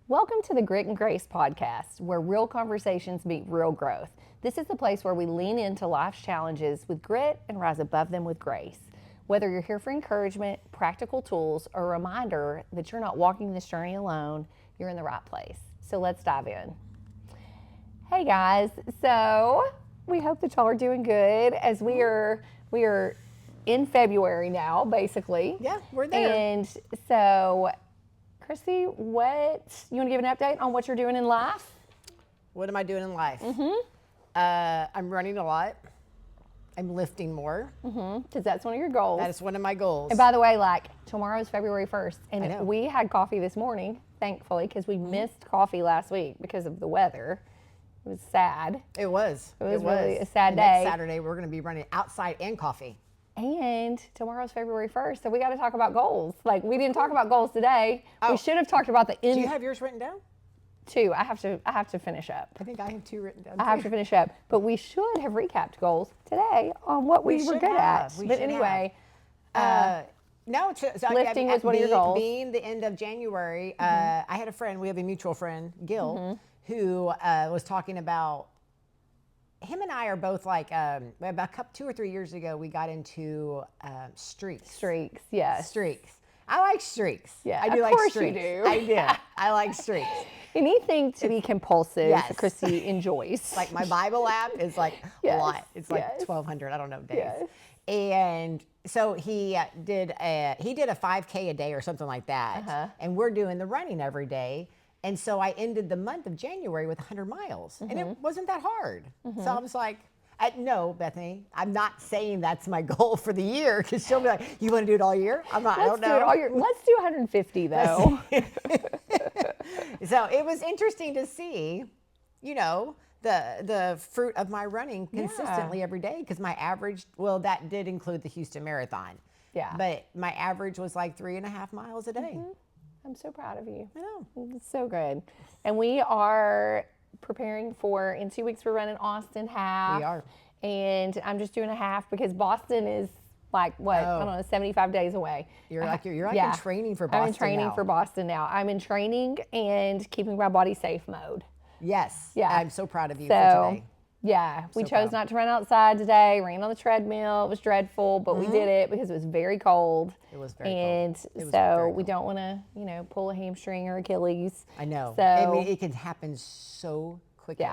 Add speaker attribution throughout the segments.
Speaker 1: Welcome to the Grit and Grace podcast, where real conversations meet real growth. This is the place where we lean into life's challenges with grit and rise above them with grace. Whether you're here for encouragement, practical tools, or a reminder that you're not walking this journey alone, you're in the right place. So let's dive in. Hey guys, so we hope that y'all are doing good as we are in February now, basically.
Speaker 2: Yeah, we're there.
Speaker 1: And so, Christy, you want to give an update on what you're doing in life?
Speaker 2: What am I doing in life? I'm running a lot. I'm lifting more.
Speaker 1: Because that's one of your goals.
Speaker 2: That is one of my goals.
Speaker 1: And by the way, tomorrow is February 1st,
Speaker 2: I know.
Speaker 1: and we had coffee this morning, thankfully, because we missed coffee last week because of the weather. It was sad.
Speaker 2: It was.
Speaker 1: It was really a sad
Speaker 2: And
Speaker 1: day.
Speaker 2: Next Saturday, we're going to be running outside and coffee.
Speaker 1: And tomorrow's February 1st, so we got to talk about goals. We didn't talk about goals today.
Speaker 2: Oh.
Speaker 1: We should have talked about the end.
Speaker 2: Do you have yours written down?
Speaker 1: Two. I have to finish up.
Speaker 2: I think I have two written down.
Speaker 1: I have to finish up. But we should have recapped goals today on what we were
Speaker 2: should
Speaker 1: good
Speaker 2: have.
Speaker 1: at.
Speaker 2: We
Speaker 1: But
Speaker 2: should
Speaker 1: anyway,
Speaker 2: No, so
Speaker 1: lifting was one of your goals.
Speaker 2: Being the end of January, I had a friend, we have a mutual friend, Gil, who was talking about, him and I are both about 2 or 3 years ago, we got into streaks.
Speaker 1: streaks, yes.
Speaker 2: Streaks. I like streaks.
Speaker 1: Yeah,
Speaker 2: I do
Speaker 1: of
Speaker 2: like
Speaker 1: course you
Speaker 2: streaks.
Speaker 1: do.
Speaker 2: I do. I like streaks.
Speaker 1: Anything to be compulsive,
Speaker 2: Yes.
Speaker 1: Christy enjoys.
Speaker 2: Like my Bible app is a
Speaker 1: Yes,
Speaker 2: lot. It's like
Speaker 1: yes.
Speaker 2: 1,200, I don't know, days.
Speaker 1: Yes.
Speaker 2: And so he did a 5K a day or something like that. And we're doing the running every day. And so I ended the month of January with 100 miles. And it wasn't that hard. So I was like, no, Bethany, I'm not saying that's my goal for the year, because she'll be like, you want to do it all year? I'm not, I don't know.
Speaker 1: Do it all year. Let's do 150 though.
Speaker 2: So it was interesting to see, the fruit of my running consistently every day, because my average, well, that did include the Houston Marathon.
Speaker 1: Yeah.
Speaker 2: But my average was like 3.5 miles a day.
Speaker 1: I'm so proud of you.
Speaker 2: I know.
Speaker 1: It's so good. And we are preparing for, in 2 weeks, we're running Austin half.
Speaker 2: We are.
Speaker 1: And I'm just doing a half because Boston is I don't know, 75 days away.
Speaker 2: You're in training for Boston
Speaker 1: I'm in training
Speaker 2: now.
Speaker 1: for Boston now. I'm in training and keeping my body safe mode.
Speaker 2: Yes.
Speaker 1: Yeah.
Speaker 2: I'm so proud of you for today.
Speaker 1: Yeah, we
Speaker 2: So
Speaker 1: chose
Speaker 2: proud.
Speaker 1: not to run outside today, ran on the treadmill. It was dreadful, but we did it because it was very cold.
Speaker 2: It was very
Speaker 1: and
Speaker 2: cold. It was
Speaker 1: so
Speaker 2: very
Speaker 1: we
Speaker 2: cold.
Speaker 1: don't want to, pull a hamstring or Achilles.
Speaker 2: I know.
Speaker 1: So
Speaker 2: I mean, it can happen so quickly.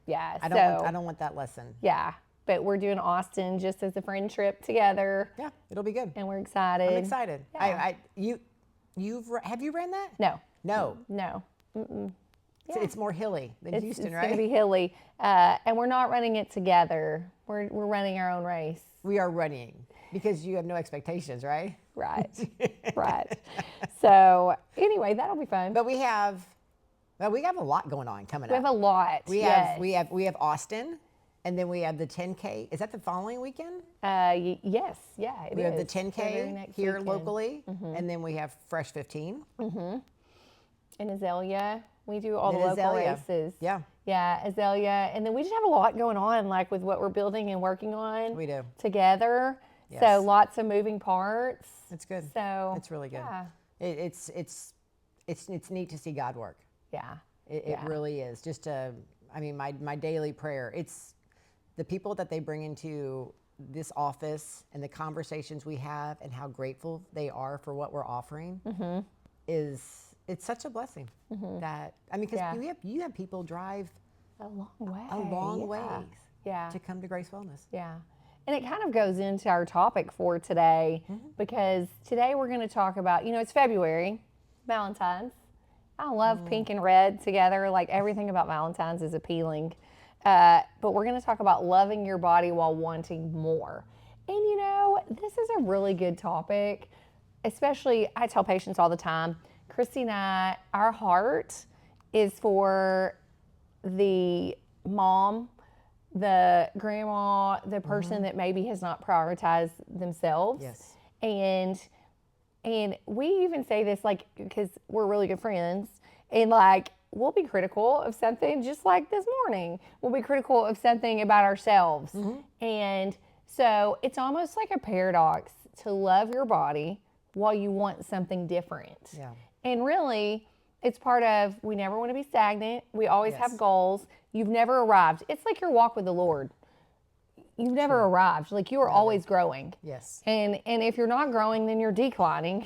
Speaker 1: yeah.
Speaker 2: I don't want that lesson.
Speaker 1: Yeah, but we're doing Austin just as a friend trip together,
Speaker 2: Yeah, it'll be good.
Speaker 1: and we're excited.
Speaker 2: I'm excited.
Speaker 1: Yeah.
Speaker 2: Have you ran that?
Speaker 1: No,
Speaker 2: No.
Speaker 1: no.
Speaker 2: It's more hilly than Houston,
Speaker 1: it's
Speaker 2: right?
Speaker 1: going to be hilly, and we're not running it together. We're running our own race.
Speaker 2: We are running because you have no expectations, right?
Speaker 1: Right, right. So anyway, that'll be fun.
Speaker 2: But we have a lot going on coming
Speaker 1: We have
Speaker 2: up.
Speaker 1: a lot.
Speaker 2: We have Austin, and then we have the 10K. Is that the following weekend?
Speaker 1: Yes, yeah, it is.
Speaker 2: We have the
Speaker 1: very
Speaker 2: 10K
Speaker 1: next
Speaker 2: here
Speaker 1: weekend.
Speaker 2: locally, and then we have Fresh 15.
Speaker 1: In Azalea. We do all the
Speaker 2: In
Speaker 1: local
Speaker 2: Azalea.
Speaker 1: races.
Speaker 2: Yeah.
Speaker 1: Yeah, Azalea. And then we just have a lot going on, with what we're building and working on.
Speaker 2: We do.
Speaker 1: Together.
Speaker 2: Yes.
Speaker 1: So lots of moving parts.
Speaker 2: It's good.
Speaker 1: So
Speaker 2: It's really good.
Speaker 1: Yeah.
Speaker 2: It's neat to see God work.
Speaker 1: Yeah.
Speaker 2: It really is. Just my daily prayer. It's the people that they bring into this office and the conversations we have and how grateful they are for what we're offering it's such a blessing. That because you have people drive
Speaker 1: A long way.
Speaker 2: a long ways
Speaker 1: Yeah.
Speaker 2: to come to Grace Wellness.
Speaker 1: Yeah. And it kind of goes into our topic for today because today we're going to talk about, it's February, Valentine's. I love pink and red together. Everything about Valentine's is appealing. But we're going to talk about loving your body while wanting more. And this is a really good topic, especially I tell patients all the time, Christy and I, our heart is for the mom, the grandma, the person that maybe has not prioritized themselves.
Speaker 2: Yes.
Speaker 1: And we even say this because we're really good friends, and we'll be critical of something, just like this morning. We'll be critical of something about ourselves. And so it's almost like a paradox to love your body while you want something different.
Speaker 2: Yeah.
Speaker 1: And really, It's part of, we never want to be stagnant. We always
Speaker 2: Yes.
Speaker 1: have goals. You've never arrived. It's like your walk with the Lord. You've never arrived. Like, you are always growing.
Speaker 2: Yes.
Speaker 1: And if you're not growing, then you're declining.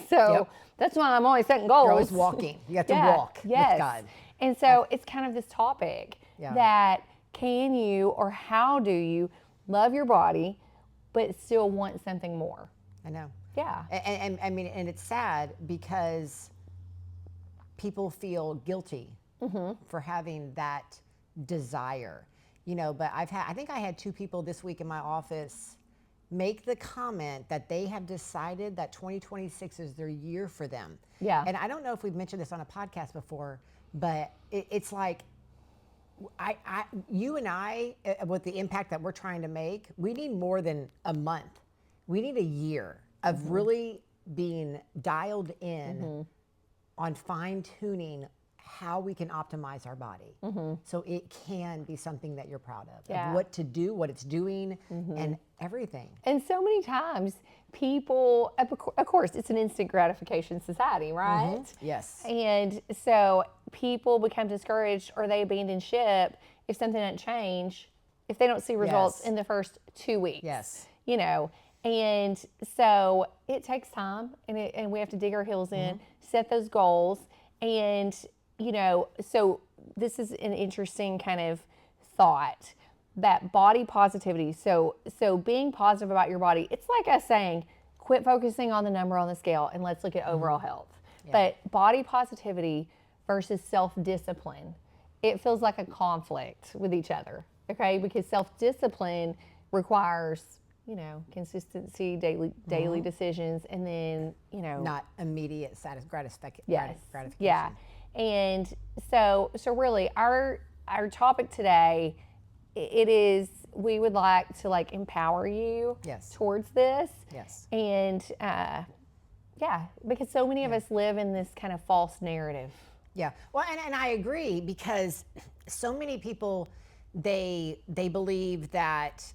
Speaker 1: So
Speaker 2: Yep.
Speaker 1: that's why I'm always setting goals.
Speaker 2: You're always walking. You have to walk with God.
Speaker 1: And so it's kind of this topic
Speaker 2: Yeah.
Speaker 1: that can you, or how do you love your body, but still want something more?
Speaker 2: I know.
Speaker 1: Yeah.
Speaker 2: And I mean, and it's sad because people feel guilty for having that desire, you know. But I think I had 2 people this week in my office make the comment that they have decided that 2026 is their year for them.
Speaker 1: Yeah.
Speaker 2: And I don't know if we've mentioned this on a podcast before, but it's like, you and I, with the impact that we're trying to make, we need more than a month. We need a year of really being dialed in on fine tuning how we can optimize our body. So it can be something that you're proud of what to do, what it's doing, and everything.
Speaker 1: And so many times people, of course, it's an instant gratification society, right?
Speaker 2: Yes.
Speaker 1: And so people become discouraged, or they abandon ship if something doesn't change, if they don't see results
Speaker 2: Yes.
Speaker 1: in the first 2 weeks.
Speaker 2: Yes.
Speaker 1: You know, and so it takes time, and we have to dig our heels in, set those goals. And, you know, so this is an interesting kind of thought, that body positivity. So being positive about your body, it's like us saying, quit focusing on the number on the scale and let's look at overall health. But body positivity versus self-discipline, it feels like a conflict with each other, okay? Because self-discipline requires, you know, consistency, daily decisions, and then, you know,
Speaker 2: Not immediate gratification.
Speaker 1: yeah. And so really our topic today, it is, we would like to like empower you
Speaker 2: Yes.
Speaker 1: towards this.
Speaker 2: Yes.
Speaker 1: And yeah, because so many of us live in this kind of false narrative.
Speaker 2: Yeah. Well, and I agree, because so many people, they believe that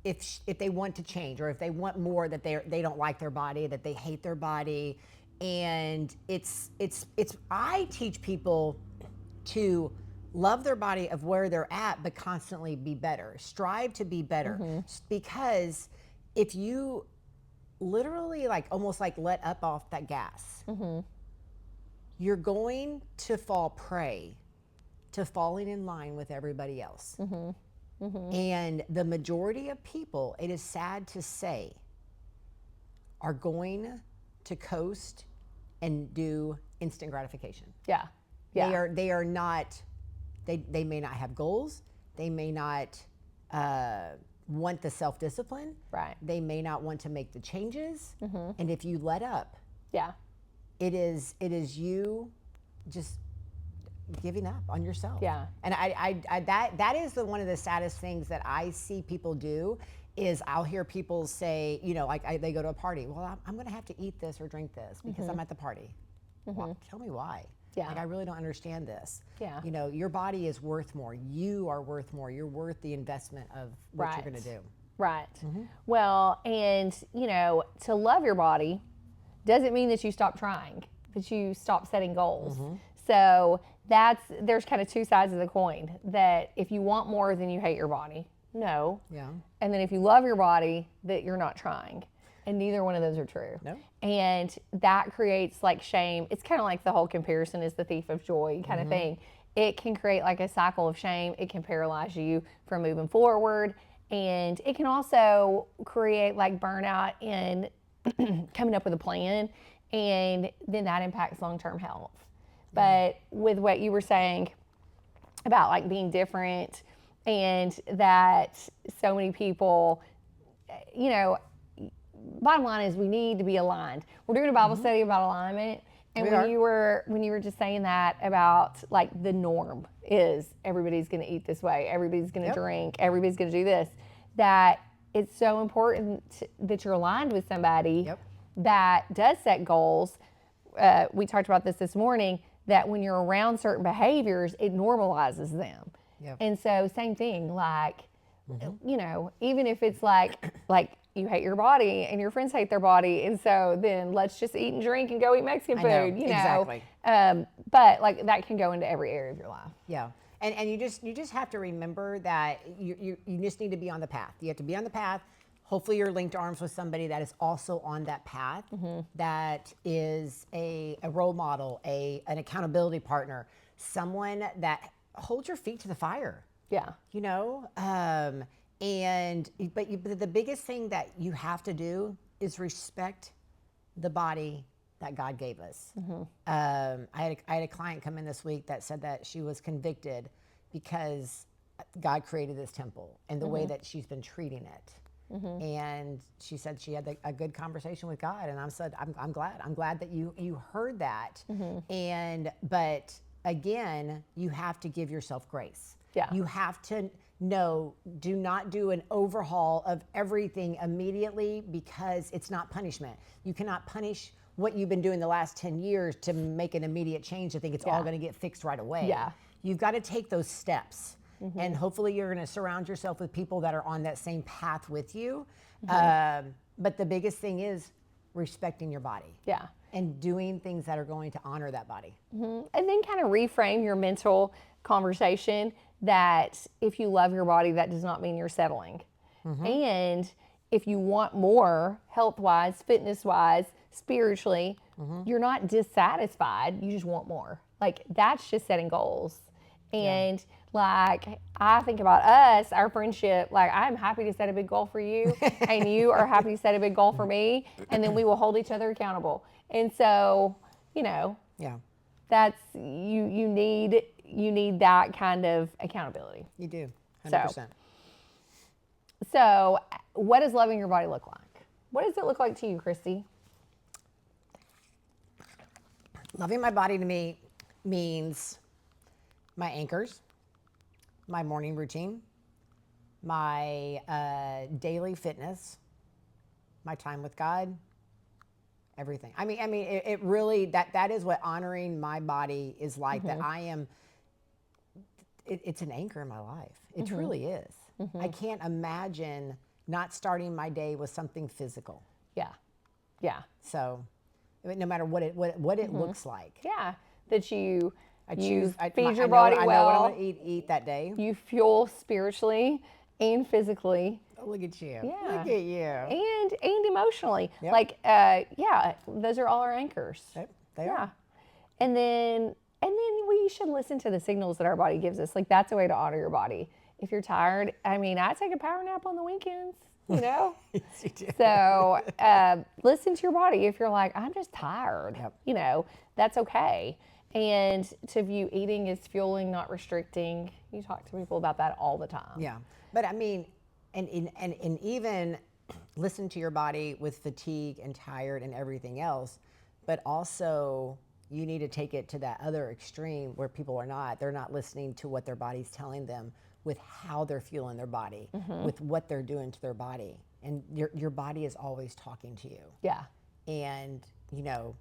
Speaker 2: if they want to change, or if they want more, that they don't like their body, that they hate their body. And it's I teach people to love their body of where they're at, but constantly be better, strive to be better. Because if you literally almost let up off that gas, you're going to fall prey to falling in line with everybody else. And the majority of people, it is sad to say, are going to coast and do instant gratification.
Speaker 1: Yeah.
Speaker 2: They are not, they may not have goals. They may not want the self-discipline.
Speaker 1: Right.
Speaker 2: They may not want to make the changes. And if you let up,
Speaker 1: Yeah.
Speaker 2: it is you just giving up on yourself.
Speaker 1: Yeah.
Speaker 2: And that is one of the saddest things that I see people do, is I'll hear people say, you know, they go to a party. Well, I'm going to have to eat this or drink this because I'm at the party. Well, tell me why.
Speaker 1: Yeah.
Speaker 2: I really don't understand this.
Speaker 1: Yeah.
Speaker 2: You know, your body is worth more. You are worth more. You're worth the investment of what you're going to do.
Speaker 1: Right. Well, and, you know, to love your body doesn't mean that you stop trying, but you stop setting goals. So there's kind of 2 sides of the coin, that if you want more, then you hate your body. No.
Speaker 2: Yeah.
Speaker 1: And then if you love your body, that you're not trying. And neither one of those are true.
Speaker 2: No.
Speaker 1: And that creates shame. It's kind of like the whole comparison is the thief of joy kind of thing. It can create a cycle of shame. It can paralyze you from moving forward. And it can also create burnout in coming up with a plan. And then that impacts long-term health. But with what you were saying about being different, and that so many people, you know, bottom line is we need to be aligned. We're doing a Bible study about alignment. And when you were just saying that about the norm is everybody's going to eat this way, everybody's going to drink, everybody's going to do this, that it's so important that you're aligned with somebody that does set goals. We talked about this morning, that when you're around certain behaviors, it normalizes them. And so same thing, you know, even if it's you hate your body and your friends hate their body. And so then let's just eat and drink and go eat Mexican food, you know.
Speaker 2: Exactly.
Speaker 1: But like that can go into every area of your life.
Speaker 2: Yeah. And you just have to remember that you just need to be on the path. You have to be on the path. Hopefully you're linked arms with somebody that is also on that path, that is a role model, an accountability partner, someone that holds your feet to the fire.
Speaker 1: Yeah.
Speaker 2: You know, but the biggest thing that you have to do is respect the body that God gave us. I had a client come in this week that said that she was convicted because God created this temple and the way that she's been treating it. And she said she had a good conversation with God, and I said, I'm glad that you heard that. But again, you have to give yourself grace.
Speaker 1: Yeah.
Speaker 2: You have to know, do not do an overhaul of everything immediately, because it's not punishment. You cannot punish what you've been doing the last 10 years to make an immediate change to think it's all going to get fixed right away.
Speaker 1: Yeah.
Speaker 2: You've got to take those steps. And hopefully you're going to surround yourself with people that are on that same path with you. But the biggest thing is respecting your body.
Speaker 1: Yeah.
Speaker 2: And doing things that are going to honor that body.
Speaker 1: And then kind of reframe your mental conversation that if you love your body, that does not mean you're settling. And if you want more health-wise, fitness-wise, spiritually, you're not dissatisfied. You just want more. Like, that's just setting goals. And like, I think about us, our friendship, like, I'm happy to set a big goal for you and you are happy to set a big goal for me, and then we will hold each other accountable. And so, you know, that's, you need that kind of accountability.
Speaker 2: You do, 100%.
Speaker 1: So what does loving your body look like? What does it look like to you, Christy?
Speaker 2: Loving my body to me means my anchors, my morning routine, my daily fitness, my time with God, everything. I mean, it really, that is what honoring my body is like. That I am. It's an anchor in my life. It truly is. I can't imagine not starting my day with something physical.
Speaker 1: Yeah.
Speaker 2: So, no matter what it looks like.
Speaker 1: Yeah, that you feed your
Speaker 2: I
Speaker 1: body
Speaker 2: know
Speaker 1: well.
Speaker 2: what I'm going to eat that day.
Speaker 1: You fuel spiritually and physically.
Speaker 2: Oh, look at you.
Speaker 1: Yeah.
Speaker 2: Look at you.
Speaker 1: And emotionally.
Speaker 2: Yep.
Speaker 1: Like, those are all our anchors.
Speaker 2: They are.
Speaker 1: And then we should listen to the signals that our body gives us. Like, that's a way to honor your body. If you're tired, I mean, I take a power nap on the weekends, you know?
Speaker 2: Yes, you do.
Speaker 1: So listen to your body. If you're like, I'm just tired, you know, that's okay. And to view eating as fueling, not restricting. You talk to people about that all the time.
Speaker 2: Yeah. But I mean, and even listen to your body with fatigue and tired and everything else, but also you need to take it to that other extreme where people they're not listening to what their body's telling them with how they're fueling their body, with what they're doing to their body. And your body is always talking to you. Yeah. And, you know,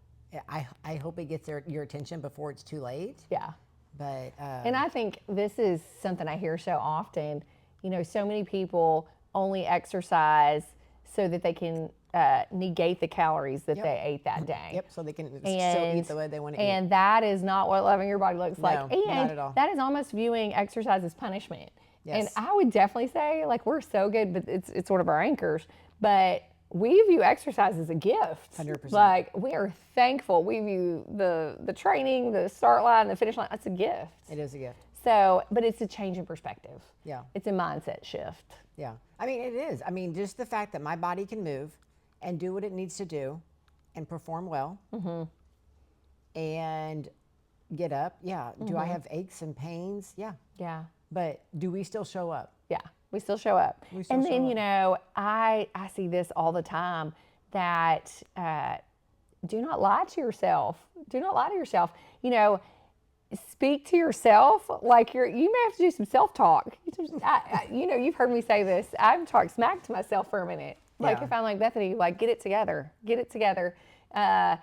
Speaker 2: I hope it gets your attention before it's too late. Yeah. But
Speaker 1: and I think this is something I hear so often. You know, so many people only exercise so that they can negate the calories that they ate that day.
Speaker 2: Yep. So they can still eat the way they want to eat.
Speaker 1: And that is not what loving your body looks like. And
Speaker 2: not at all.
Speaker 1: that is almost viewing exercise as punishment.
Speaker 2: Yes.
Speaker 1: And I would definitely say, like, we're so good, but it's sort of our anchors. But we view exercise as a gift.
Speaker 2: 100%.
Speaker 1: Like, we are thankful. We view the training, the start line, the finish line, that's a gift.
Speaker 2: It is a gift.
Speaker 1: So, but it's a change in perspective.
Speaker 2: Yeah.
Speaker 1: It's a mindset shift.
Speaker 2: Yeah. I mean, it is. I mean, just the fact that my body can move and do what it needs to do and perform well and get up. Yeah. Do I have aches and pains? Yeah.
Speaker 1: Yeah.
Speaker 2: But do we still show up?
Speaker 1: Yeah, we still show up. And then, you know, I see this all the time, that do not lie to yourself. Do not lie to yourself. You know, speak to yourself like you may have to do some self-talk. You know, you've heard me say this. I've talked smack to myself for a minute. Like, if I'm like, Bethany, like, get it together. Get it together. Get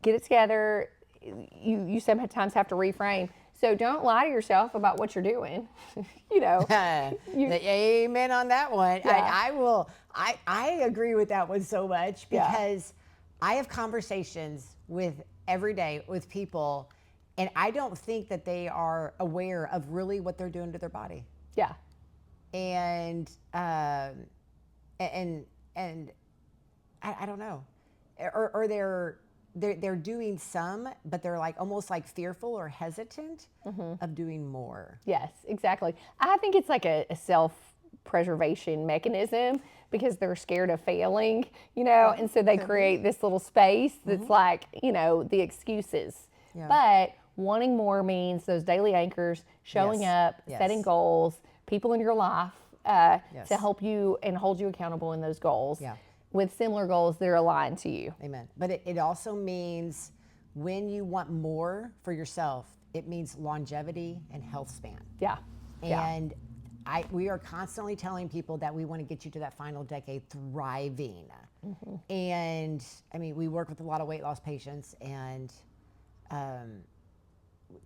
Speaker 1: it together. You sometimes have to reframe. So don't lie to yourself about what you're doing. You know.
Speaker 2: Amen on that one.
Speaker 1: Yeah.
Speaker 2: I agree with that one so much
Speaker 1: Yeah.
Speaker 2: because I have conversations with every day with people, and I don't think that they are aware of really what they're doing to their body.
Speaker 1: Yeah.
Speaker 2: And and I don't know, or they're doing some, but they're like almost like fearful or hesitant of doing more.
Speaker 1: Yes, exactly. I think it's like a self-preservation mechanism because they're scared of failing, and so they create this little space that's like, the excuses.
Speaker 2: Yeah.
Speaker 1: But wanting more means those daily anchors, showing
Speaker 2: Yes.
Speaker 1: up,
Speaker 2: Yes.
Speaker 1: setting goals, people in your life
Speaker 2: Yes.
Speaker 1: to help you and hold you accountable in those goals
Speaker 2: Yeah.
Speaker 1: with similar goals that are aligned to you.
Speaker 2: Amen. But it also means when you want more for yourself, it means longevity and health span.
Speaker 1: Yeah. Yeah.
Speaker 2: And we are constantly telling people that we want to get you to that final decade thriving. And I mean, we work with a lot of weight loss patients, and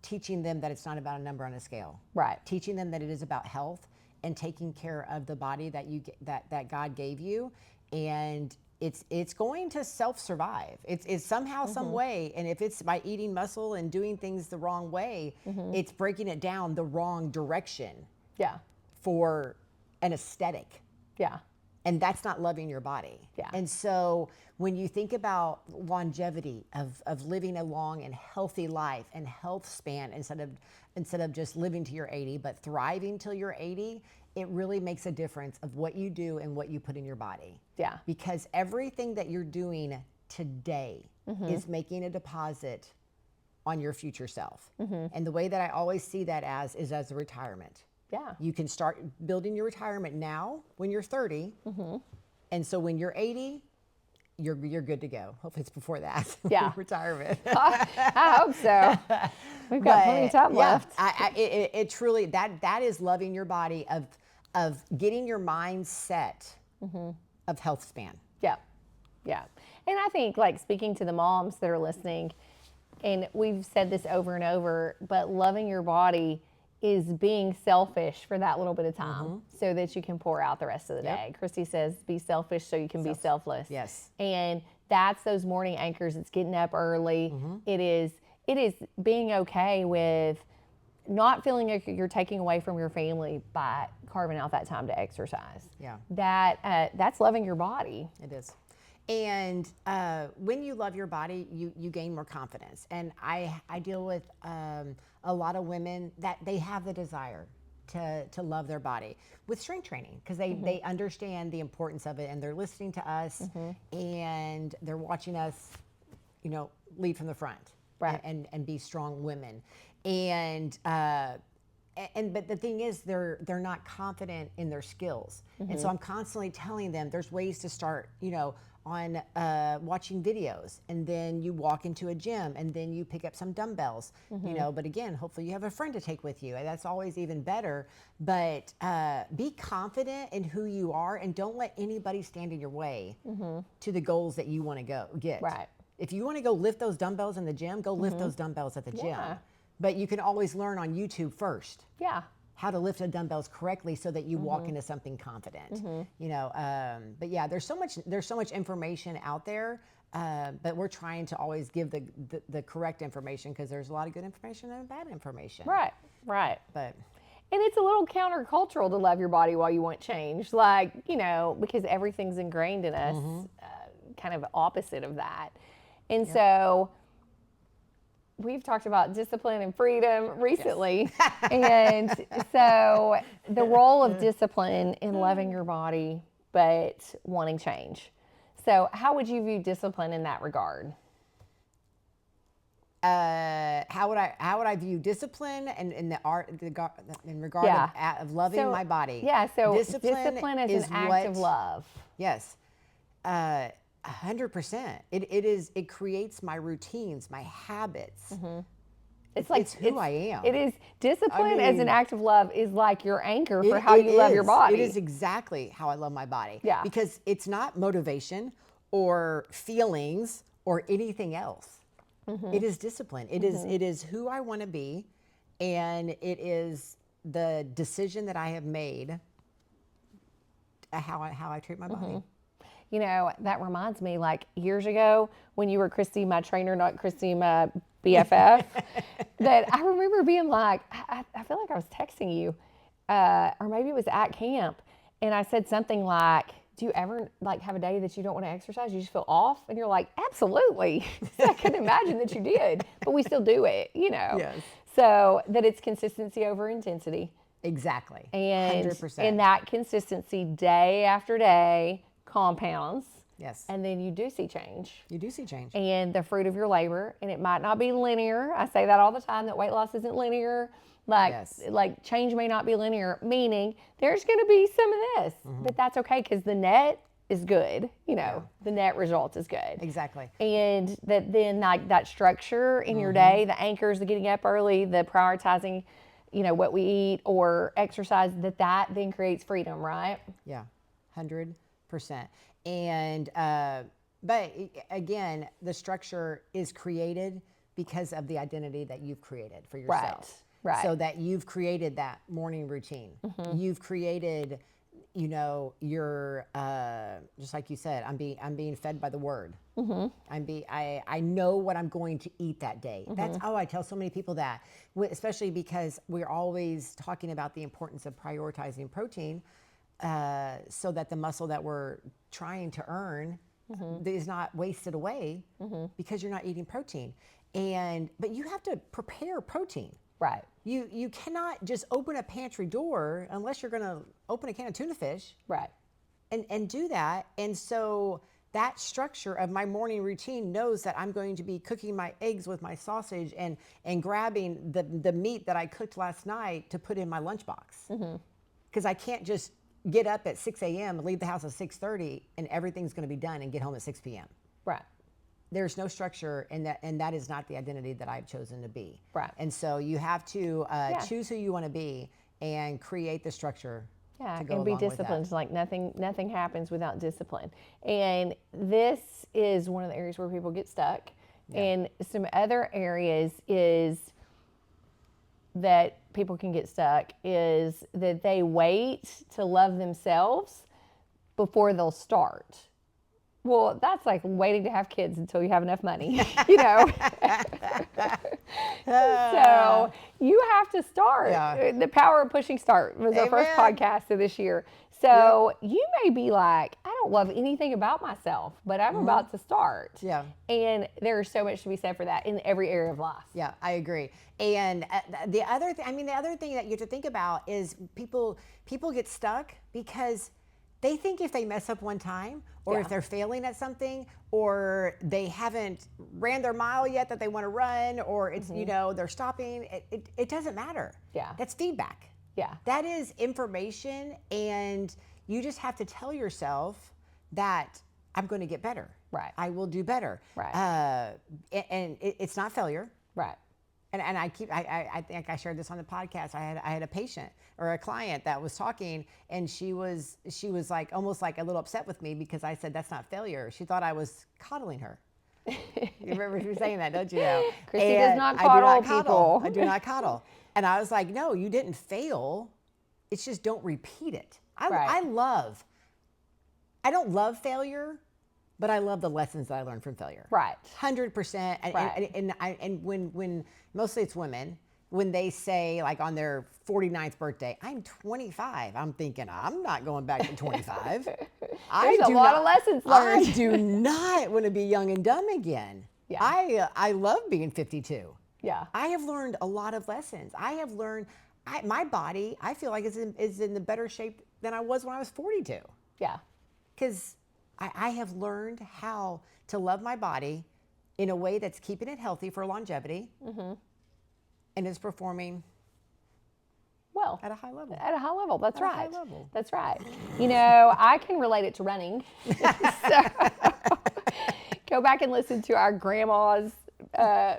Speaker 2: teaching them that it's not about a number on a scale.
Speaker 1: Right.
Speaker 2: Teaching them that it is about health and taking care of the body that God gave you, and it's going to self-survive. It's somehow, some way, and if it's by eating muscle and doing things the wrong way, it's breaking it down the wrong direction.
Speaker 1: Yeah.
Speaker 2: For an aesthetic.
Speaker 1: Yeah.
Speaker 2: And that's not loving your body.
Speaker 1: Yeah.
Speaker 2: And so when you think about longevity of living a long and healthy life and health span instead of just living to your 80, but thriving till you're 80, it really makes a difference of what you do and what you put in your body.
Speaker 1: Yeah.
Speaker 2: Because everything that you're doing today is making a deposit on your future self. And the way that I always see that is as a retirement.
Speaker 1: Yeah.
Speaker 2: You can start building your retirement now when you're 30. And so when you're 80, you're good to go. Hopefully it's before that.
Speaker 1: Yeah.
Speaker 2: Retirement.
Speaker 1: I hope so. We've got plenty of time left.
Speaker 2: It truly, that is loving your body, of getting your mind set of health span.
Speaker 1: Yeah. Yeah. And I think, like, speaking to the moms that are listening, and we've said this over and over, but loving your body is being selfish for that little bit of time so that you can pour out the rest of the day. Christy says, be selfish so you can be selfless.
Speaker 2: Yes.
Speaker 1: And that's those morning anchors. It's getting up early. It is being okay with not feeling like you're taking away from your family by carving out that time to exercise.
Speaker 2: Yeah.
Speaker 1: That's loving your body.
Speaker 2: It is. And when you love your body, you gain more confidence. And I deal with a lot of women that they have the desire to love their body with strength training, because they understand the importance of it, and they're listening to us and they're watching us, lead from the front,
Speaker 1: right,
Speaker 2: and be strong women. But the thing is, they're not confident in their skills. And so I'm constantly telling them there's ways to start, on watching videos, and then you walk into a gym, and then you pick up some dumbbells, but again, hopefully you have a friend to take with you, and that's always even better. But be confident in who you are, and don't let anybody stand in your way to the goals that you want to get.
Speaker 1: Right.
Speaker 2: If you want to go lift those dumbbells in the gym, go lift those dumbbells at the gym. But you can always learn on YouTube first.
Speaker 1: Yeah.
Speaker 2: How to lift the dumbbells correctly so that you walk into something confident. But yeah, there's so much information out there, but we're trying to always give the correct information, because there's a lot of good information and bad information.
Speaker 1: Right.
Speaker 2: But
Speaker 1: and it's a little countercultural to love your body while you want change, because everything's ingrained in us, kind of opposite of that. And so we've talked about discipline and freedom recently. And so the role of discipline in loving your body, but wanting change. So how would you view discipline in that regard?
Speaker 2: How would I view discipline in regard of loving my body?
Speaker 1: Yeah, so discipline as an act of love.
Speaker 2: Yes. 100%. It creates my routines, my habits. It's who I am.
Speaker 1: It is discipline as an act of love is like your anchor for how you love your body.
Speaker 2: It is exactly how I love my body.
Speaker 1: Yeah.
Speaker 2: Because it's not motivation or feelings or anything else. It is discipline. It is who I want to be, and it is the decision that I have made how I treat my body.
Speaker 1: You know, that reminds me, like years ago when you were Christy, my trainer, not Christy, my BFF, that I remember being like, I feel like I was texting you, or maybe it was at camp, and I said something like, do you ever like have a day that you don't want to exercise? You just feel off? And you're like, absolutely. I couldn't imagine that you did, but we still do it, you know?
Speaker 2: Yes.
Speaker 1: So that it's consistency over intensity.
Speaker 2: Exactly.
Speaker 1: And
Speaker 2: 100%.
Speaker 1: in that consistency, day after day, compounds.
Speaker 2: Yes.
Speaker 1: And then you do see change.
Speaker 2: You do see change.
Speaker 1: And the fruit of your labor, and it might not be linear. I say that all the time, that weight loss isn't linear. Like change may not be linear, meaning there's going to be some of this, but that's okay because the net is good. You know, the net result is good.
Speaker 2: Exactly.
Speaker 1: And then like that structure in your day, the anchors, the getting up early, the prioritizing, you know, what we eat or exercise, that then creates freedom, right?
Speaker 2: Yeah, 100%. And, but again, the structure is created because of the identity that you've created for yourself.
Speaker 1: Right.
Speaker 2: So that you've created that morning routine. You've created, you know, your, just like you said, I'm being fed by the word. I know what I'm going to eat that day. That's how I tell so many people that, especially because we're always talking about the importance of prioritizing protein, so that the muscle that we're trying to earn is not wasted away because you're not eating protein. But you have to prepare protein.
Speaker 1: Right.
Speaker 2: You cannot just open a pantry door unless you're going to open a can of tuna fish.
Speaker 1: Right.
Speaker 2: And do that. And so that structure of my morning routine knows that I'm going to be cooking my eggs with my sausage and grabbing the meat that I cooked last night to put in my lunchbox. Because I can't just get up at 6 a.m., leave the house at 6:30, and everything's going to be done and get home at 6 p.m.
Speaker 1: Right.
Speaker 2: There's no structure, and that is not the identity that I've chosen to be.
Speaker 1: Right.
Speaker 2: And so you have to choose who you want to be and create the structure.
Speaker 1: Yeah,
Speaker 2: to go
Speaker 1: and be
Speaker 2: along with
Speaker 1: disciplined.
Speaker 2: that.
Speaker 1: Like nothing happens without discipline. And this is one of the areas where people get stuck.
Speaker 2: Yeah.
Speaker 1: And some other areas is that people can get stuck is that they wait to love themselves before they'll start. Well, that's like waiting to have kids until you have enough money, you know. So you have to start.
Speaker 2: Yeah.
Speaker 1: The power of pushing start was our first podcast of this year. So you may be like, I don't love anything about myself, but I'm about to start.
Speaker 2: Yeah.
Speaker 1: And there's so much to be said for that in every area of life.
Speaker 2: Yeah, I agree. And the other thing that you have to think about is people get stuck because they think if they mess up one time, or if they're failing at something, or they haven't ran their mile yet that they want to run, or it's, you know, they're stopping, it doesn't matter.
Speaker 1: Yeah.
Speaker 2: That's feedback.
Speaker 1: Yeah.
Speaker 2: That is information, and you just have to tell yourself that I'm going to get better.
Speaker 1: Right.
Speaker 2: I will do better.
Speaker 1: Right.
Speaker 2: And it's not failure.
Speaker 1: Right.
Speaker 2: And I think I shared this on the podcast. I had a patient or a client that was talking, and she was like almost like a little upset with me because I said that's not failure. She thought I was coddling her. You remember she was saying that, don't you? Know?
Speaker 1: Christy does not coddle people.
Speaker 2: I do not coddle. And I was like, no, you didn't fail. It's just don't repeat it. I don't love failure, but I love the lessons that I learned from failure.
Speaker 1: Right.
Speaker 2: 100%.
Speaker 1: Right.
Speaker 2: And when mostly it's women, when they say like on their 49th birthday, I'm 25, I'm thinking, I'm not going back to 25.
Speaker 1: There's a lot of lessons learned.
Speaker 2: I do not want to be young and dumb again.
Speaker 1: Yeah.
Speaker 2: I love being 52.
Speaker 1: Yeah.
Speaker 2: I have learned a lot of lessons. I have learned, my body, I feel like is in the better shape than I was when I was 42.
Speaker 1: Yeah.
Speaker 2: Because I have learned how to love my body in a way that's keeping it healthy for longevity, and is performing
Speaker 1: well
Speaker 2: at a high level.
Speaker 1: At a high level, that's right.
Speaker 2: At a high level.
Speaker 1: That's right. You know, I can relate it to running. So, go back and listen to our grandma's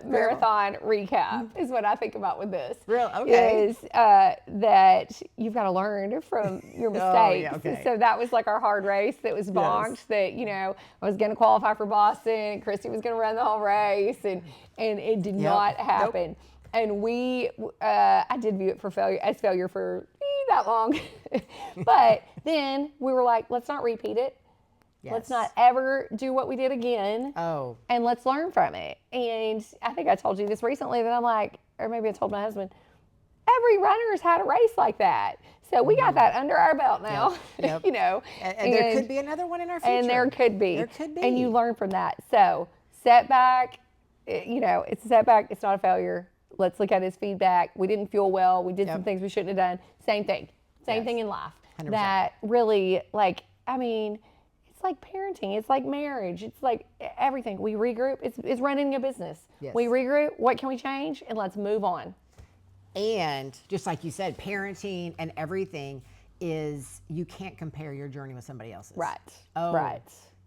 Speaker 1: marathon recap is what I think about with this.
Speaker 2: Real? Okay.
Speaker 1: Is that you've got to learn from your mistakes.
Speaker 2: Oh, yeah, okay.
Speaker 1: So that was like our hard race that was bonked, that, you know, I was going to qualify for Boston. Christy was going to run the whole race, and it did not happen. Nope. And I did view it as failure for that long. But then we were like, let's not repeat it.
Speaker 2: Yes.
Speaker 1: Let's not ever do what we did again.
Speaker 2: Oh.
Speaker 1: And let's learn from it. And I think I told you this recently that I'm like, or maybe I told my husband, every runner's had a race like that. So we got that under our belt now.
Speaker 2: Yep.
Speaker 1: You know.
Speaker 2: And there could be another one in our future.
Speaker 1: And there could be.
Speaker 2: There could be.
Speaker 1: And you learn from that. So setback, you know, it's a setback. It's not a failure. Let's look at it as feedback. We didn't feel well. We did some things we shouldn't have done. Same thing. Same thing in life.
Speaker 2: 100%.
Speaker 1: That really, like, I mean, it's like parenting. It's like marriage. It's like everything. We regroup. It's running a business.
Speaker 2: Yes.
Speaker 1: We regroup. What can we change? And let's move on.
Speaker 2: And just like you said, parenting and everything is, you can't compare your journey with somebody else's.
Speaker 1: Right.
Speaker 2: Oh,
Speaker 1: Right.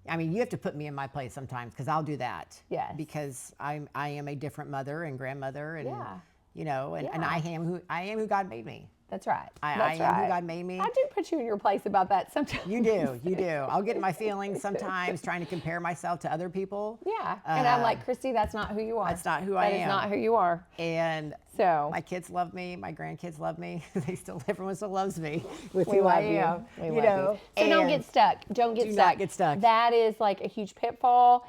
Speaker 2: I mean, you have to put me in my place sometimes, because I'll do that.
Speaker 1: Yes.
Speaker 2: Because I am a different mother and grandmother, and you know, and
Speaker 1: Yeah.
Speaker 2: I am who God made me.
Speaker 1: That's right.
Speaker 2: I am who God made me.
Speaker 1: I do put you in your place about that sometimes.
Speaker 2: You do. I'll get in my feelings sometimes trying to compare myself to other people.
Speaker 1: Yeah. And I'm like, Christy, that's not who you are.
Speaker 2: That's not who I am.
Speaker 1: That is not who you are.
Speaker 2: And
Speaker 1: So
Speaker 2: my kids love me. My grandkids love me. Everyone still loves me with
Speaker 1: we
Speaker 2: who I
Speaker 1: love you.
Speaker 2: am.
Speaker 1: We
Speaker 2: You
Speaker 1: love
Speaker 2: know.
Speaker 1: you. So don't
Speaker 2: And
Speaker 1: get stuck. Don't get
Speaker 2: do
Speaker 1: stuck.
Speaker 2: not get stuck.
Speaker 1: That is like a huge pitfall.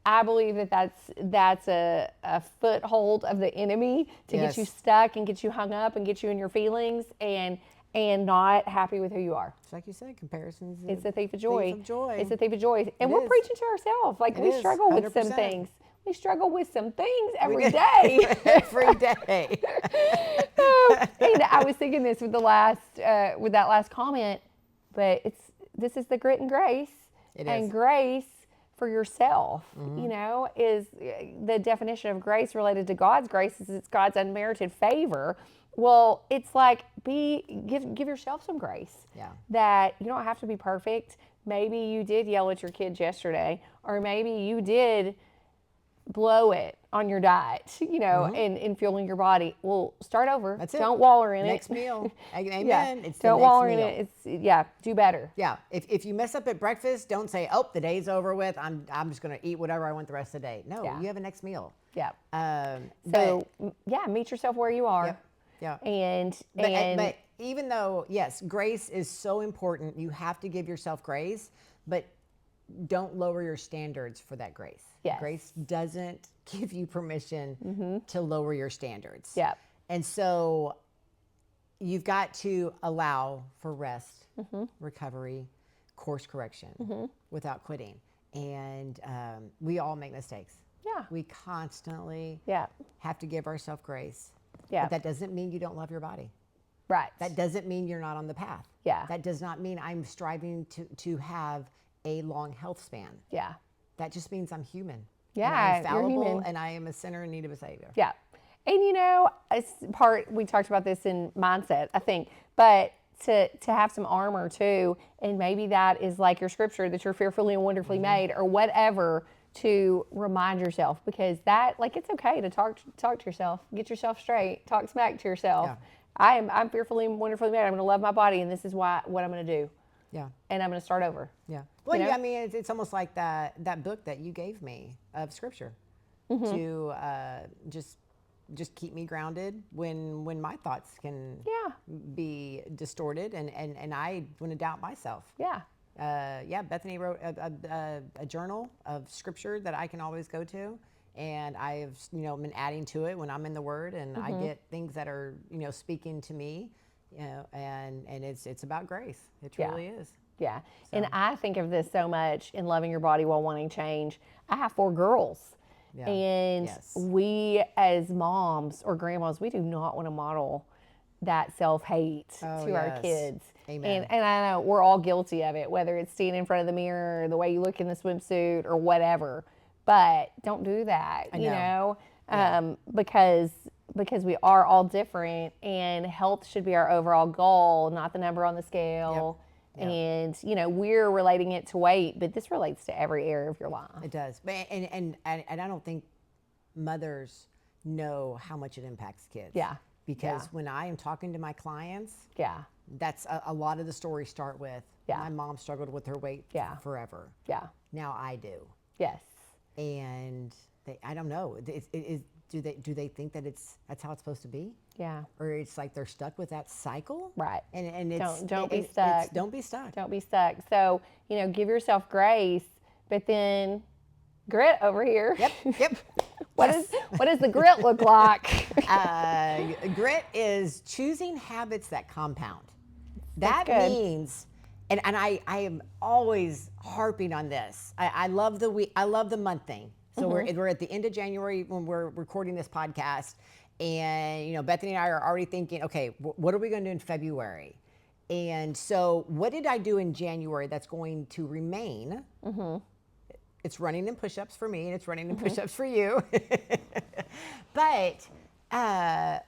Speaker 1: I believe that's a foothold of the enemy to get you stuck and get you hung up and get you in your feelings and not happy with who you are.
Speaker 2: Just like you said, comparisons.
Speaker 1: It's a thief of joy. It's a thief of joy. And
Speaker 2: It
Speaker 1: we're
Speaker 2: is.
Speaker 1: preaching to ourselves. Like,
Speaker 2: It
Speaker 1: we
Speaker 2: is,
Speaker 1: struggle with some
Speaker 2: 100%.
Speaker 1: things. We struggle with some things every day.
Speaker 2: Every day.
Speaker 1: And I was thinking this with that last comment, but this is the grit and grace.
Speaker 2: It
Speaker 1: and
Speaker 2: is.
Speaker 1: grace for yourself, you know, is the definition of grace related to God's grace is it's God's unmerited favor. Well, it's like give yourself some grace.
Speaker 2: Yeah.
Speaker 1: That you don't have to be perfect. Maybe you did yell at your kids yesterday, or maybe you did blow it on your diet, you know, and fueling your body. Well, start over.
Speaker 2: That's it.
Speaker 1: Don't waller in
Speaker 2: Next
Speaker 1: it.
Speaker 2: meal. Amen.
Speaker 1: Yeah.
Speaker 2: It's
Speaker 1: Don't
Speaker 2: the next
Speaker 1: waller
Speaker 2: meal.
Speaker 1: in it. Do better.
Speaker 2: Yeah. If you mess up at breakfast, don't say, "Oh, the day's over with. I'm just going to eat whatever I want the rest of the day." No,
Speaker 1: Yeah.
Speaker 2: you have a next meal.
Speaker 1: Yeah.
Speaker 2: But-
Speaker 1: Meet yourself where you are.
Speaker 2: Yep. Yeah.
Speaker 1: And
Speaker 2: But even though, yes, grace is so important, you have to give yourself grace, but don't lower your standards for that grace.
Speaker 1: Yes.
Speaker 2: Grace doesn't give you permission to lower your standards.
Speaker 1: Yeah.
Speaker 2: And so you've got to allow for rest, recovery, course correction without quitting. And we all make mistakes.
Speaker 1: Yeah.
Speaker 2: We constantly
Speaker 1: Yeah.
Speaker 2: have to give ourselves grace.
Speaker 1: Yeah.
Speaker 2: But that doesn't mean you don't love your body.
Speaker 1: Right.
Speaker 2: That doesn't mean you're not on the path.
Speaker 1: Yeah.
Speaker 2: That does not mean I'm striving to have a long health span.
Speaker 1: Yeah.
Speaker 2: That just means I'm human.
Speaker 1: Yeah,
Speaker 2: And I'm
Speaker 1: you're
Speaker 2: fallible,
Speaker 1: human.
Speaker 2: and I am a sinner in need of a savior.
Speaker 1: Yeah. And you know, it's we talked about this in mindset, I think, but to have some armor too, and maybe that is like your scripture that you're fearfully and wonderfully made or whatever, to remind yourself, because that, like, it's okay to talk to yourself, get yourself straight, talk smack to yourself.
Speaker 2: Yeah.
Speaker 1: I'm fearfully and wonderfully made. I'm going to love my body, and this is what I'm going to do.
Speaker 2: Yeah.
Speaker 1: And I'm going to start over.
Speaker 2: Yeah. Well,
Speaker 1: You know?
Speaker 2: yeah, I mean, it's almost like that book that you gave me of scripture to just keep me grounded when my thoughts can
Speaker 1: Yeah.
Speaker 2: be distorted and I want to doubt myself.
Speaker 1: Yeah.
Speaker 2: Bethany wrote a journal of scripture that I can always go to, and I've been adding to it when I'm in the Word, and I get things that are speaking to me, and it's about grace. It
Speaker 1: Yeah.
Speaker 2: really is.
Speaker 1: Yeah. And I think of this so much in loving your body while wanting change. I have 4 girls.
Speaker 2: Yeah.
Speaker 1: And
Speaker 2: Yes.
Speaker 1: we as moms or grandmas, we do not want to model that self-hate
Speaker 2: Oh,
Speaker 1: to our
Speaker 2: yes.
Speaker 1: kids.
Speaker 2: Amen.
Speaker 1: And I know we're all guilty of it, whether it's standing in front of the mirror, the way you look in the swimsuit or whatever. But don't do that,
Speaker 2: I
Speaker 1: you
Speaker 2: know.
Speaker 1: know, because we are all different, and health should be our overall goal, not the number on the scale.
Speaker 2: Yep.
Speaker 1: And we're relating it to weight, but this relates to every area of your life.
Speaker 2: It does. But and I don't think mothers know how much it impacts kids.
Speaker 1: Yeah.
Speaker 2: Because
Speaker 1: Yeah.
Speaker 2: when I am talking to my clients,
Speaker 1: Yeah.
Speaker 2: that's a lot of the stories start with,
Speaker 1: Yeah.
Speaker 2: my mom struggled with her weight
Speaker 1: Yeah.
Speaker 2: forever.
Speaker 1: Yeah.
Speaker 2: Now I do.
Speaker 1: Yes.
Speaker 2: And I don't know. Do they think that that's how it's supposed to be?
Speaker 1: Yeah.
Speaker 2: Or it's like they're stuck with that cycle?
Speaker 1: Right.
Speaker 2: And it's
Speaker 1: Don't be stuck.
Speaker 2: Don't be stuck.
Speaker 1: Don't be stuck. So, give yourself grace, but then grit over here.
Speaker 2: Yep.
Speaker 1: What does the grit look like?
Speaker 2: Grit is choosing habits that compound. That
Speaker 1: good.
Speaker 2: means, and I am always harping on this. I love the week. I love the month thing. So we're at the end of January when we're recording this podcast, and Bethany and I are already thinking, okay, what are we going to do in February? And so, what did I do in January that's going to remain? It's running and push-ups for me, and it's running and push-ups for you. But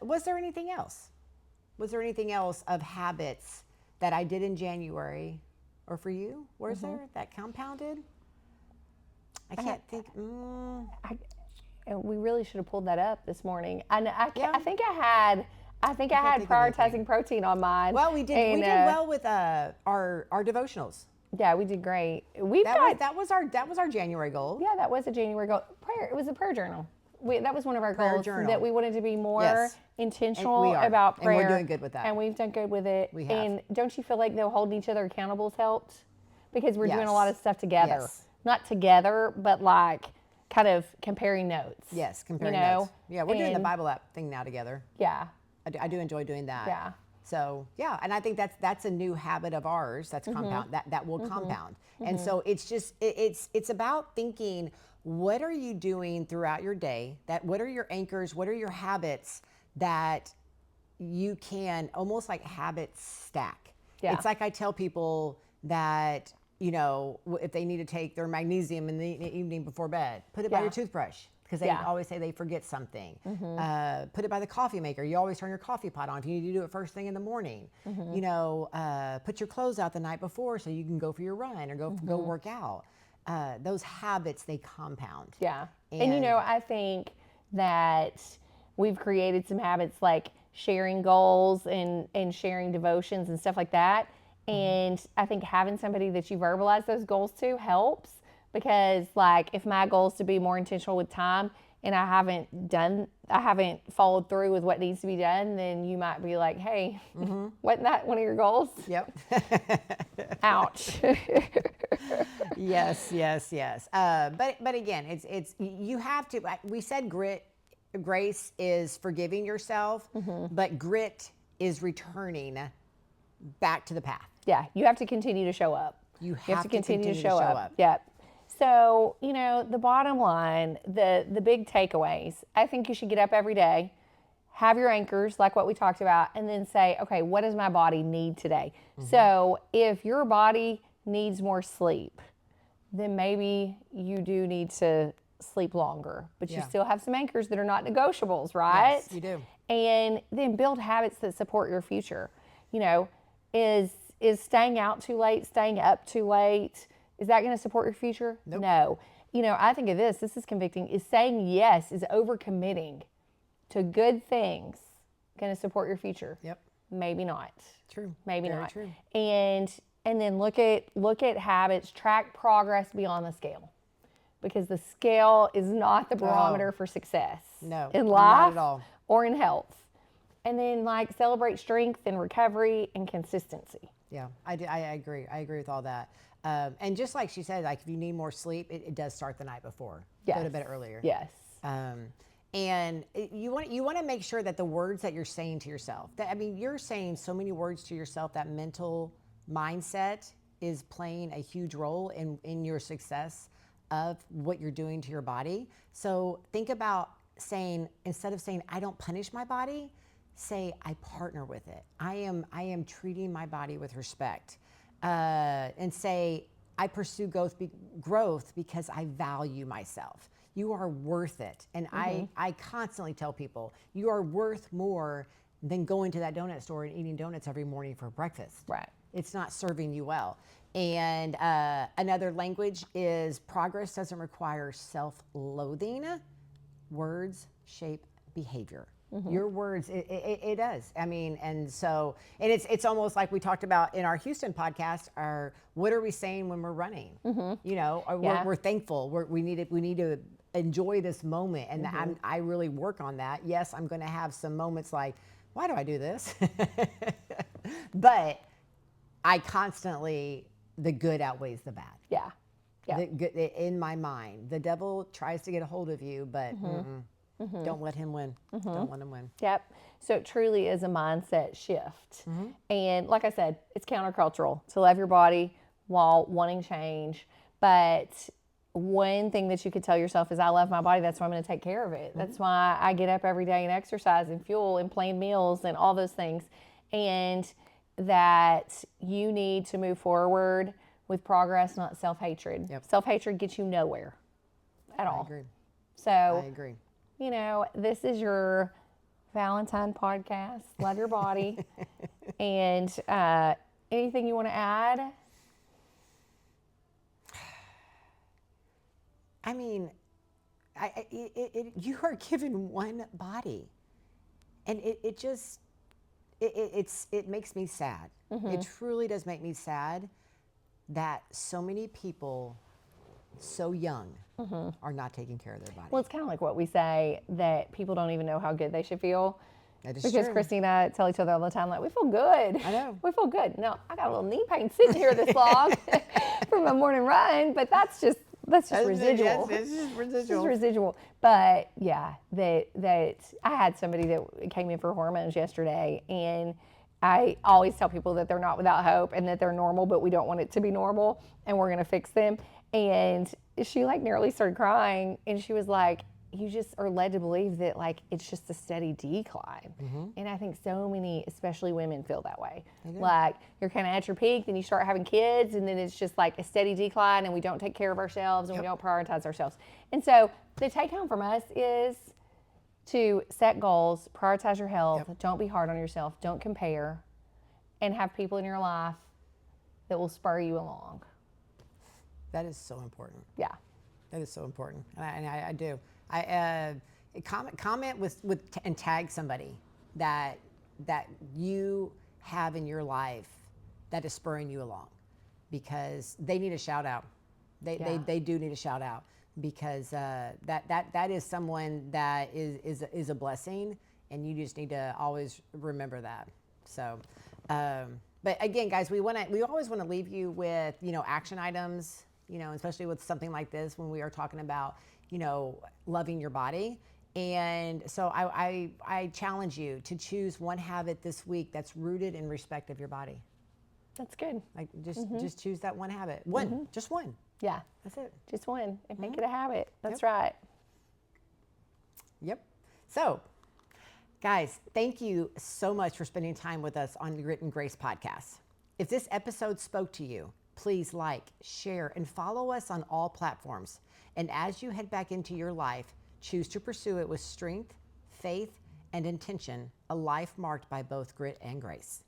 Speaker 2: was there anything else? Was there anything else of habits that I did in January, or for you? Was there that compounded? I can't think.
Speaker 1: We really should have pulled that up this morning. I
Speaker 2: Yeah.
Speaker 1: think I had
Speaker 2: think of
Speaker 1: prioritizing protein on mine.
Speaker 2: Well, we did. We did well with our devotionals.
Speaker 1: Yeah, we did great.
Speaker 2: That was our January goal.
Speaker 1: Yeah, that was a January goal. Prayer. It was a prayer journal. That was one of our goals.
Speaker 2: Journal.
Speaker 1: That we wanted to be more
Speaker 2: Yes.
Speaker 1: intentional
Speaker 2: And we are.
Speaker 1: about prayer.
Speaker 2: And we're doing good with that.
Speaker 1: And we've done good with it.
Speaker 2: We have.
Speaker 1: And don't you feel like though holding each other accountable has helped? Because we're doing a
Speaker 2: Yes.
Speaker 1: lot of stuff together.
Speaker 2: Yes.
Speaker 1: Not together, but like kind of comparing notes.
Speaker 2: Yes, comparing
Speaker 1: You know?
Speaker 2: notes. Yeah, we're doing the
Speaker 1: And-
Speaker 2: Bible app thing now together.
Speaker 1: Yeah.
Speaker 2: I do enjoy doing that.
Speaker 1: Yeah.
Speaker 2: So yeah, and I think that's a new habit of ours. That's compound that will compound. And so it's just it's about thinking, what are you doing throughout your day? What are your anchors? What are your habits that you can almost like habits stack?
Speaker 1: Yeah.
Speaker 2: It's like I tell people that if they need to take their magnesium in the evening before bed, put it by
Speaker 1: Yeah.
Speaker 2: your toothbrush. Because they
Speaker 1: Yeah.
Speaker 2: always say they forget something. Put it by the coffee maker. You always turn your coffee pot on if you need to do it first thing in the morning. Put your clothes out the night before so you can go for your run or go work out. Those habits, they compound.
Speaker 1: Yeah. And I think that we've created some habits like sharing goals and sharing devotions and stuff like that. And I think having somebody that you verbalize those goals to helps. Because like if my goal is to be more intentional with time and I haven't followed through with what needs to be done, then you might be like, hey, wasn't that one of your goals?
Speaker 2: Yep.
Speaker 1: Ouch.
Speaker 2: Yes. But again, it's you have to. We said grace is forgiving yourself, but grit is returning back to the path.
Speaker 1: Yeah, you have to continue to show up.
Speaker 2: You have to continue to show up.
Speaker 1: Yep. So, the bottom line, the big takeaways, I think you should get up every day, have your anchors like what we talked about, and then say, okay, what does my body need today? So if your body needs more sleep, then maybe you do need to sleep longer, but you
Speaker 2: Yeah.
Speaker 1: still have some anchors that are not negotiables, right?
Speaker 2: Yes, you do.
Speaker 1: And then build habits that support your future. Is staying out too late, staying up too late, is that going to support your future?
Speaker 2: Nope.
Speaker 1: No. I think of this is convicting, is saying yes, is overcommitting to good things going to support your future?
Speaker 2: Yep.
Speaker 1: Maybe not.
Speaker 2: True.
Speaker 1: Maybe
Speaker 2: Very
Speaker 1: not.
Speaker 2: True.
Speaker 1: And then look at habits, track progress beyond the scale. Because the scale is not the barometer for success.
Speaker 2: No,
Speaker 1: in
Speaker 2: not
Speaker 1: life
Speaker 2: at all.
Speaker 1: or in health. And then celebrate strength and recovery and consistency.
Speaker 2: Yeah, I agree. I agree with all that. And just like she said, like if you need more sleep, it does start the night before. Go to
Speaker 1: Yes.
Speaker 2: bed earlier.
Speaker 1: Yes.
Speaker 2: And you want to make sure that the words that you're saying to yourself, you're saying so many words to yourself, that mental mindset is playing a huge role in your success of what you're doing to your body. So think about saying, instead of saying, I don't punish my body, say, I partner with it. I am treating my body with respect. And say, I pursue growth because I value myself. You are worth it. And I constantly tell people, you are worth more than going to that donut store and eating donuts every morning for breakfast.
Speaker 1: Right.
Speaker 2: It's not serving you well. And another language is progress doesn't require self-loathing. Words shape behavior. Your words, it does. And it's almost like we talked about in our Houston podcast. What are we saying when we're running? We're thankful. We need to enjoy this moment. And I really work on that. Yes, I'm going to have some moments like, why do I do this? But I constantly, the good outweighs the bad.
Speaker 1: Yeah. Yeah.
Speaker 2: The good, in my mind, the devil tries to get a hold of you, but don't let him win. Don't let him win.
Speaker 1: Yep. So it truly is a mindset shift. And like I said, it's countercultural to love your body while wanting change. But one thing that you could tell yourself is, I love my body. That's why I'm going to take care of it. That's why I get up every day and exercise and fuel and plan meals and all those things. And that you need to move forward with progress, not self-hatred.
Speaker 2: Yep.
Speaker 1: Self-hatred gets you nowhere at all.
Speaker 2: I agree.
Speaker 1: So,
Speaker 2: I agree.
Speaker 1: you know, this is your Valentine podcast. Love your body. And anything you want to add?
Speaker 2: I mean, you are given one body, and it makes me sad. It truly does make me sad that so many people so young are not taking care of their body.
Speaker 1: Well, it's kind of like what we say, that people don't even know how good they should feel.
Speaker 2: That is
Speaker 1: Because
Speaker 2: true.
Speaker 1: Christy and I tell each other all the time, like, we feel good.
Speaker 2: I know.
Speaker 1: We feel good. No, I got a little knee pain sitting here this long from my morning run, but that's just residual.
Speaker 2: Yes, it's just residual.
Speaker 1: It's just residual. But yeah, that I had somebody that came in for hormones yesterday, and I always tell people that they're not without hope and that they're normal, but we don't want it to be normal, and we're going to fix them. And she like nearly started crying, and she was like, you just are led to believe that like it's just a steady decline. And I think so many, especially women, feel that way. Like you're kind of at your peak, then you start having kids, and then it's just like a steady decline, and we don't take care of ourselves, and we don't prioritize ourselves. And so the take home from us is to set goals, prioritize your health, don't be hard on yourself, don't compare, and have people in your life that will spur you along.
Speaker 2: That is so important.
Speaker 1: Yeah.
Speaker 2: That is so important, and I do. Comment with and tag somebody that you have in your life that is spurring you along, because they need a shout out. They do need a shout out, because that is someone that is a blessing, and you just need to always remember that. So, but again, guys, we always want to leave you with action items. Especially with something like this, when we are talking about, loving your body. And so I challenge you to choose one habit this week that's rooted in respect of your body.
Speaker 1: That's good.
Speaker 2: Like just choose that one habit. One, just one.
Speaker 1: Yeah.
Speaker 2: That's it.
Speaker 1: Just one, and make it a habit. That's right.
Speaker 2: Yep. So, guys, thank you so much for spending time with us on the Grit and Grace podcast. If this episode spoke to you, please like, share, and follow us on all platforms. And as you head back into your life, choose to pursue it with strength, faith, and intention, a life marked by both grit and grace.